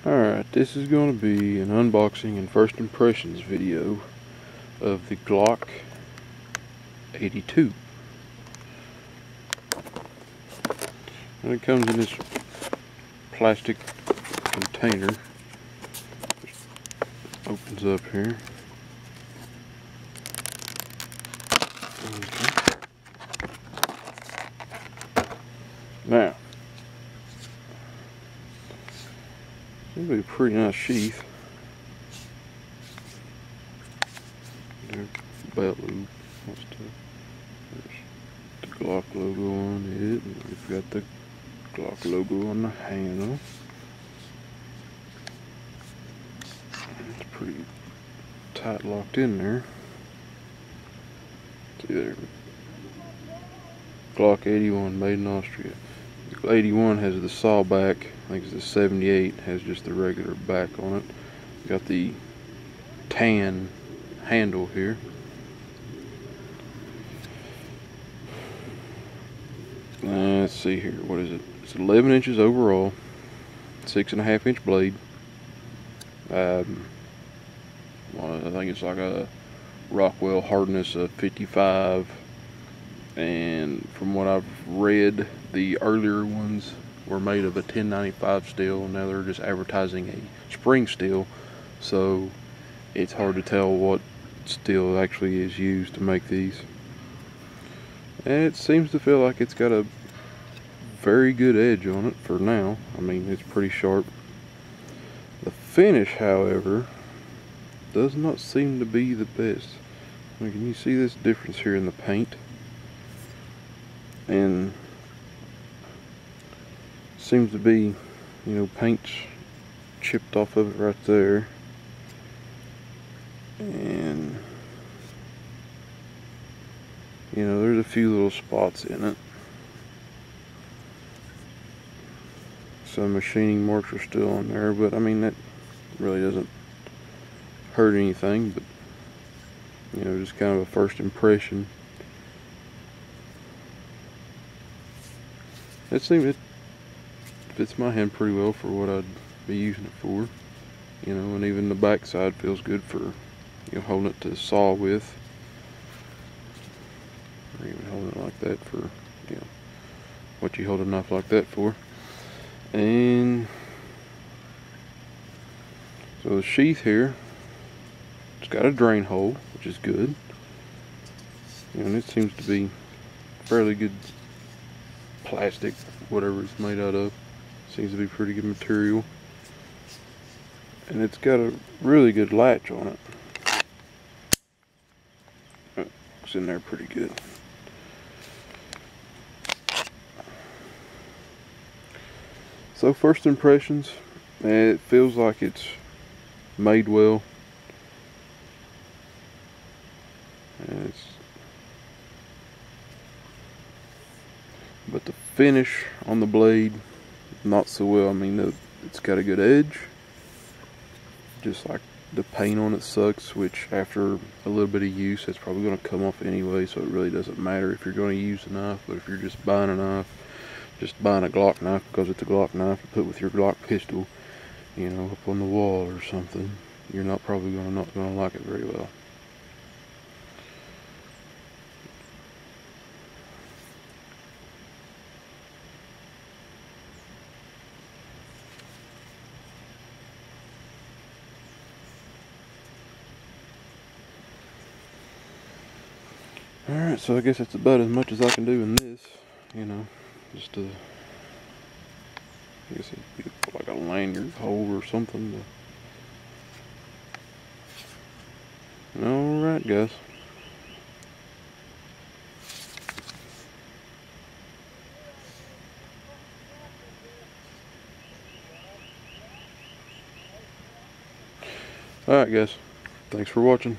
Alright, this is going to be an unboxing and first impressions video of the Glock 82. And it comes in this plastic container. Just opens up here. Okay. Now, it'll be a pretty nice sheath. There's belt loop. There's the Glock logo on it. And we've got the Glock logo on the handle. It's pretty tight locked in there. See there. Glock 81 made in Austria. The 81 has the saw back. I think it's the 78 has just the regular back on it. Got the tan handle here. Let's see here. What is it? It's 11 inches overall. 6.5 inch blade. Well, I think it's like a Rockwell hardness of 55. And from what I've read, the earlier ones were made of a 1095 steel, and now they're just advertising a spring steel, so it's hard to tell what steel actually is used to make these. And it seems to feel like it's got a very good edge on it for now. I mean, it's pretty sharp. The finish, however, does not seem to be the best. I mean, can you see this difference here in the paint? And seems to be, you know, paint's chipped off of it right there, and you know, there's a few little spots in it. Some machining marks are still on there, but I mean, that really doesn't hurt anything. But you know, just kind of a first impression. It seems it fits my hand pretty well for what I'd be using it for, you know, and even the back side feels good for, you know, holding it to saw with, or even holding it like that for, you know, what you hold a knife like that for. And so the sheath here, it's got a drain hole, which is good, and it seems to be fairly good plastic, whatever it's made out of. Seems to be pretty good material, and it's got a really good latch on it. It's in there pretty good. So first impressions, it feels like it's made well, and but the finish on the blade, not so well. I mean, it's got a good edge, just like the paint on it sucks, which after a little bit of use, it's probably going to come off anyway, so it really doesn't matter if you're going to use a knife. But if you're just buying a knife, just buying a Glock knife because it's a Glock knife to put with your Glock pistol, you know, up on the wall or something, you're not going to like it very well. Alright, so I guess that's about as much as I can do in this, you know, just to, I guess it'd be like a lanyard hole or something. Alright, guys. Alright, guys. Thanks for watching.